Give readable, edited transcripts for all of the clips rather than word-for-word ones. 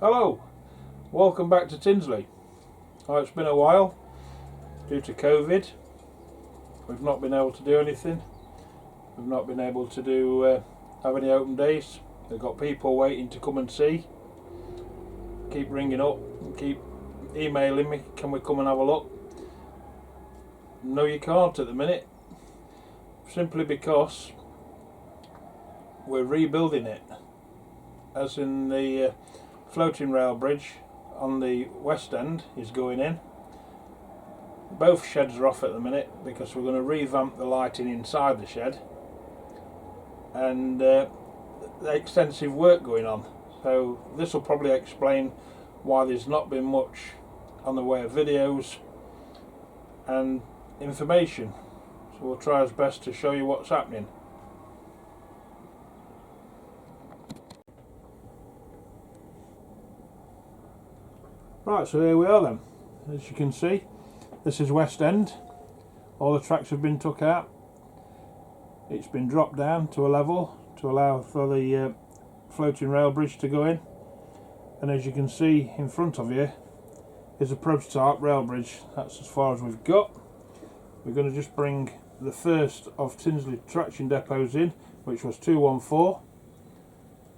Hello, welcome back to Tinsley. Oh, it's been a while due to COVID. We've not been able to do anything. We've not been able to have any open days. They've got people waiting to come and see. Keep ringing up and keep emailing me, can we come and have a look? No, you can't at the minute, simply because we're rebuilding it, as in the floating rail bridge on the west end is going in. Both sheds are off at the minute because we're going to revamp the lighting inside the shed, and the extensive work going on. So this will probably explain why there's not been much on the way of videos and information. So we'll try as best to show you what's happening. Right, so here we are then. As you can see, this is West End. All the tracks have been took out. It's been dropped down to a level to allow for the floating rail bridge to go in. And as you can see in front of you is a prototype rail bridge. That's as far as we've got. We're going to just bring the first of Tinsley traction depots in, which was 214.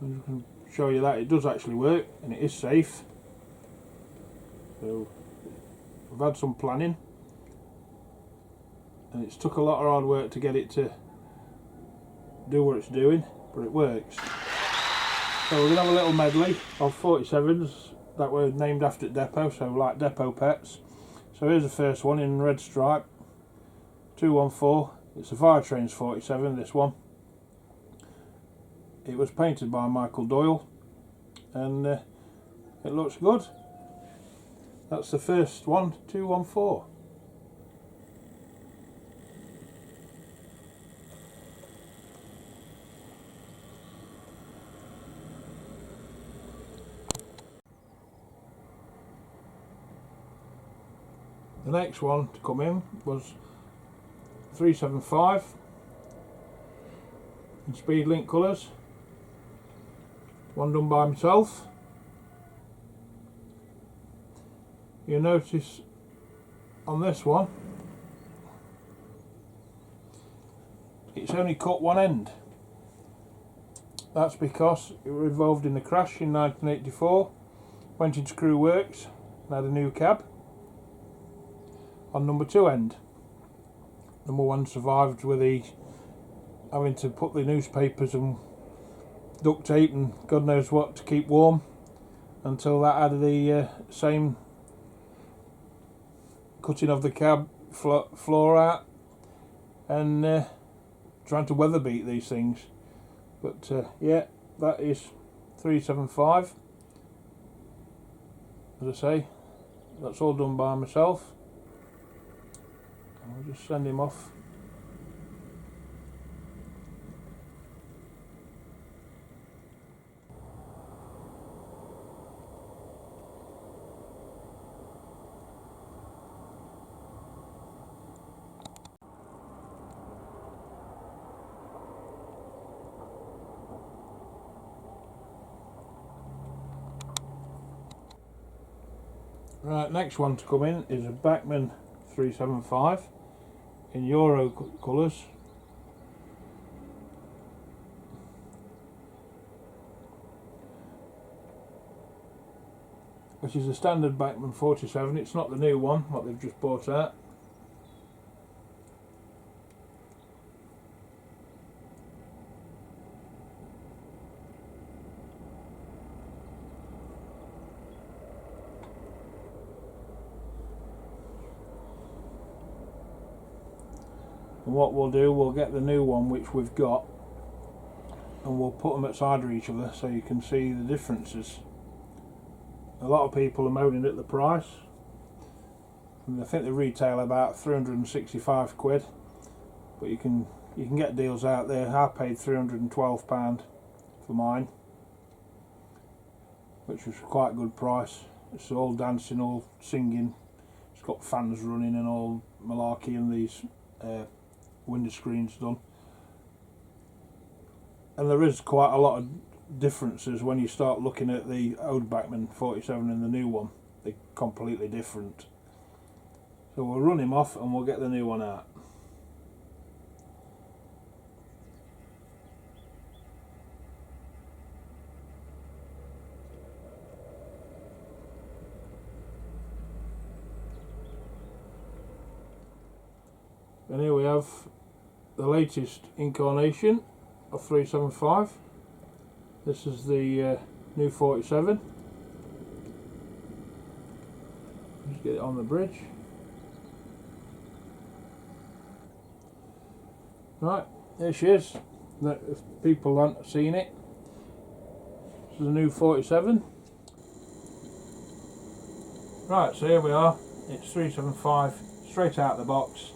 And I can show you that it does actually work and it is safe. So we've had some planning, and it's took a lot of hard work to get it to do what it's doing, but it works. So we're going to have a little medley of 47s that were named after the depot, so like depot pets. So here's the first one in red stripe, 214. It's a Fire Trains 47, this one. It was painted by Michael Doyle, and it looks good. That's the first one, 214. The next one to come in was 375 in Speed Link colours. One done by myself. You'll notice on this one it's only cut one end. That's because it was involved in the crash in 1984, went into crew works and had a new cab on number 2 end. Number 1 survived with the having to put the newspapers and duct tape and God knows what to keep warm until that had the same cutting of the cab floor out, and trying to weather beat these things. But yeah, that is 375. As I say, that's all done by myself. I'll just send him off. Right, next one to come in is a Bachmann 375 in Euro colours. Which is a standard Bachmann 47, it's not the new one, what they've just bought out. And what we'll do, we'll get the new one which we've got and we'll put them at side of each other so you can see the differences. A lot of people are moaning at the price, and I think they retail about 365 quid, but you can get deals out there. I paid £312 for mine, which was quite a good price. It's all dancing, all singing, it's got fans running and all malarkey, and these window screens done. And there is quite a lot of differences when you start looking at the old Bachmann 47 and the new one. They're completely different. So we'll run him off and we'll get the new one out. And here we have the latest incarnation of 375. This is the new 47. Just get it on the bridge. Right, there she is. If people haven't seen it, this is the new 47. Right, so here we are. It's 375, straight out of the box.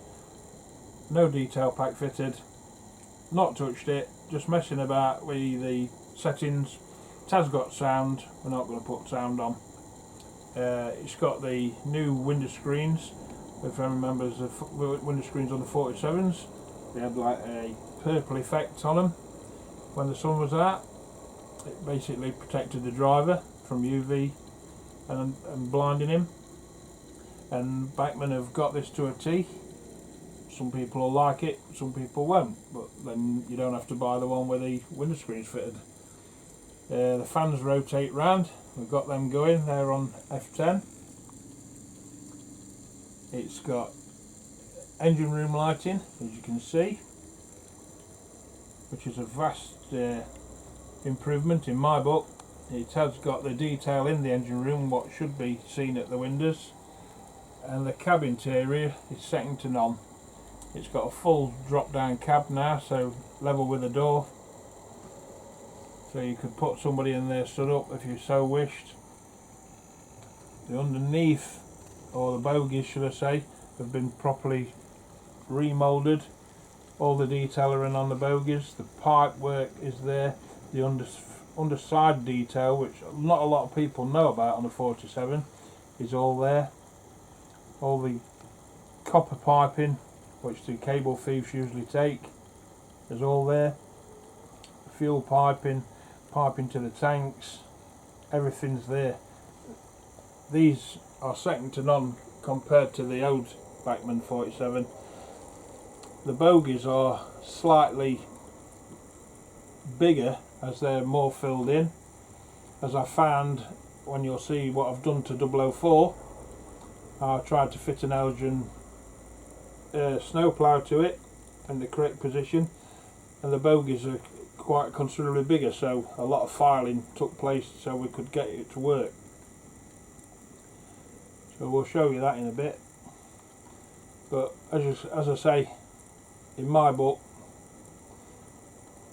No detail pack fitted, not touched it, just messing about with the settings. It has got sound, we're not going to put sound on. It's got the new window screens. If anyone remembers the window screens on the 47s, they had like a purple effect on them when the sun was out. It basically protected the driver from UV and blinding him. And Bachmann have got this to a T. Some people will like it, some people won't, but then you don't have to buy the one with the window screens fitted. The fans rotate round, we've got them going, they're on F10. It's got engine room lighting, as you can see, which is a vast improvement in my book. It has got the detail in the engine room, what should be seen at the windows, and the cab interior is second to none. It's got a full drop down cab now, so level with the door, so you could put somebody in there stood up if you so wished. The underneath, or the bogies should I say, have been properly remoulded. All the detailing on the bogies, the pipe work is there, the underside detail, which not a lot of people know about on the 47, is all there. All the copper piping, which the cable thieves usually take, is all there. Fuel piping to the tanks, everything's there. These are second to none compared to the old Bachmann 47. The bogies are slightly bigger as they're more filled in. As I found, when you'll see what I've done to 004, I tried to fit an Elgin snowplow to it in the correct position, and the bogies are quite considerably bigger, so a lot of filing took place so we could get it to work. So we'll show you that in a bit, but as I say, in my book,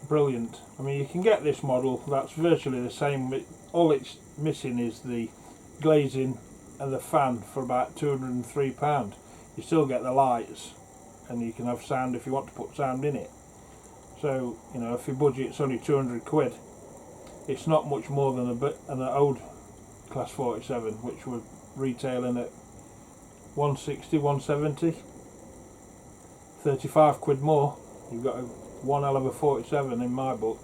brilliant. I mean, you can get this model that's virtually the same, all it's missing is the glazing and the fan for about £203. You still get the lights, and you can have sound if you want to put sound in it. So, you know, if your budget's only 200 quid, it's not much more than an old class 47, which were retailing at 160, 170. 35 quid more, you've got one hell of a 47 in my book.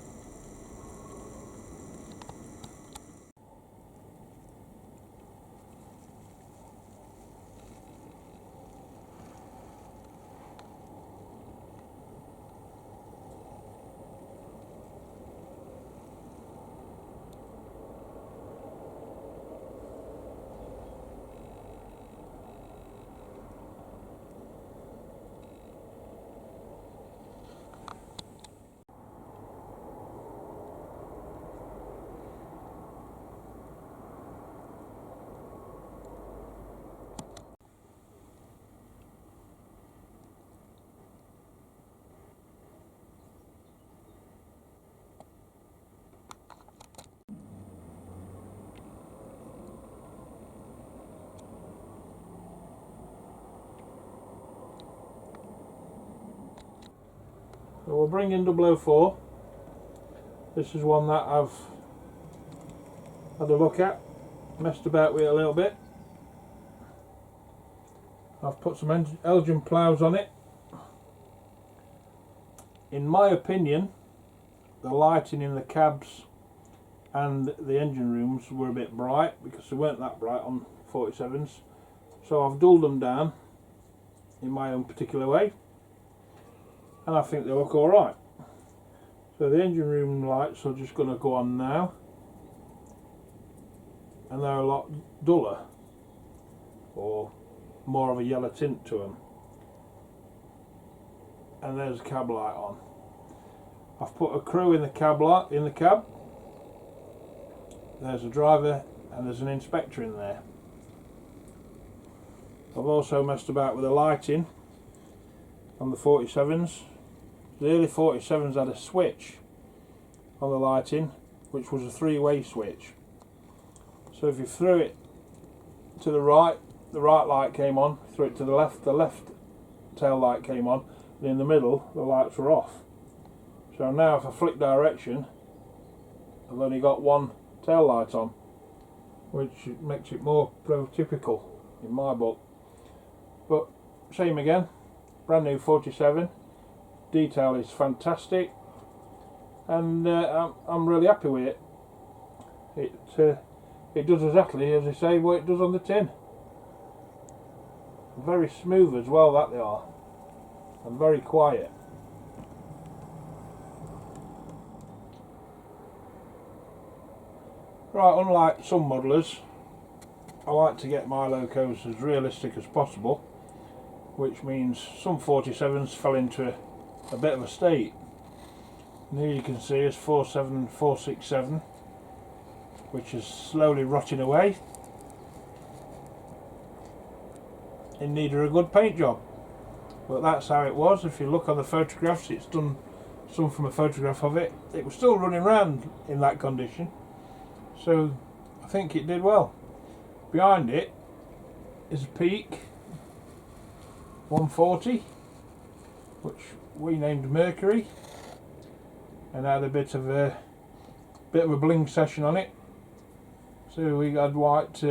So we'll bring in 004. This is one that I've had a look at, messed about with it a little bit. I've put some Elgin ploughs on it. In my opinion, the lighting in the cabs and the engine rooms were a bit bright because they weren't that bright on 47s. So I've dulled them down in my own particular way, and I think they look alright. So the engine room lights are just going to go on now, and they're a lot duller, or more of a yellow tint to them. And there's a cab light on. I've put a crew in the cab light in the cab. There's a driver and there's an inspector in there. I've also messed about with the lighting on the 47s. The early 47s had a switch on the lighting, which was a three-way switch. So if you threw it to the right light came on. Threw it to the left tail light came on. And in the middle, the lights were off. So now if I flick direction, I've only got one tail light on, which makes it more prototypical in my book. But same again, brand new 47, detail is fantastic, and I'm really happy with it. It does exactly as they say what it does on the tin. Very smooth as well that they are, and very quiet. Right, unlike some modelers, I like to get my locos as realistic as possible, which means some 47s fell into a bit of a state. And here you can see is 47467, which is slowly rotting away in need of a good paint job. But that's how it was. If you look on the photographs, it's done some from a photograph of it. It was still running around in that condition, so I think it did well. Behind it is a Peak 140, which we named Mercury, and had a bit of a bling session on it. So we had white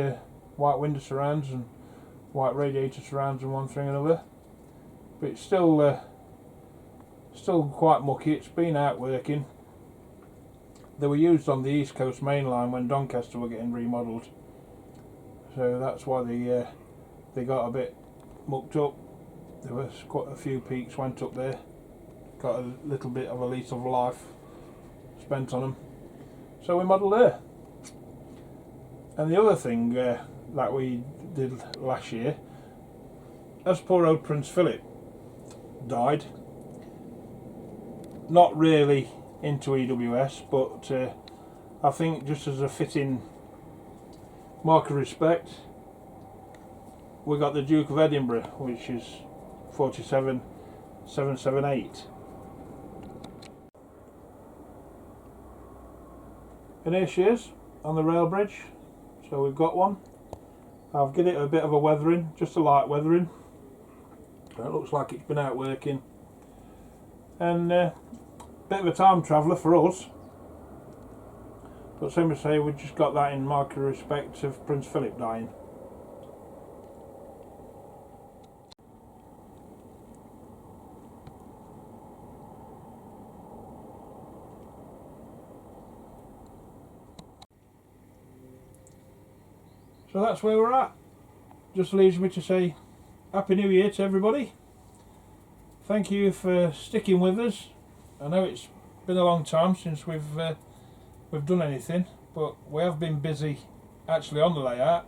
window surrounds and white radiator surrounds and one thing and another. But it's still quite mucky. It's been out working. They were used on the East Coast main line when Doncaster were getting remodelled, so that's why they got a bit mucked up. There was quite a few Peaks went up there, got a little bit of a lease of life spent on them, so we modelled there. And the other thing that we did last year, as poor old Prince Philip died, not really into EWS, but I think just as a fitting mark of respect, we got the Duke of Edinburgh, which is 47778. And here she is on the rail bridge. So we've got one. I've given it a bit of a weathering, just a light weathering. So it looks like it's been out working. And bit of a time traveller for us, but same as say, we just got that in mark of respect of Prince Philip dying. So that's where we're at. Just leaves me to say Happy New Year to everybody. Thank you for sticking with us. I know it's been a long time since we've done anything, but we have been busy actually on the layout.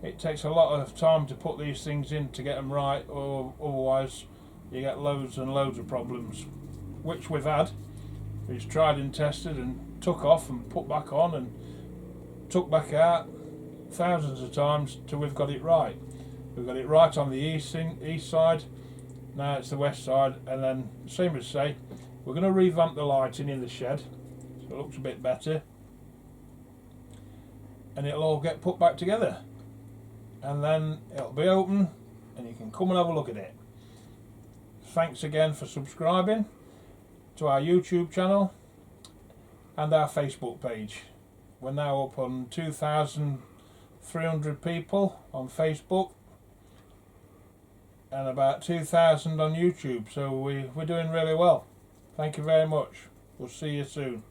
It takes a lot of time to put these things in to get them right, or otherwise you get loads and loads of problems, which we've had. We've tried and tested and took off and put back on and took back out thousands of times till we've got it right. We've got it right on the east side, now it's the west side, and then same as say, we're going to revamp the lighting in the shed so it looks a bit better, and it'll all get put back together, and then it'll be open and you can come and have a look at it. Thanks again for subscribing to our YouTube channel and our Facebook page. We're now up on 2,300 people on Facebook and about 2,000 on YouTube, so we're doing really well. Thank you very much. We'll see you soon.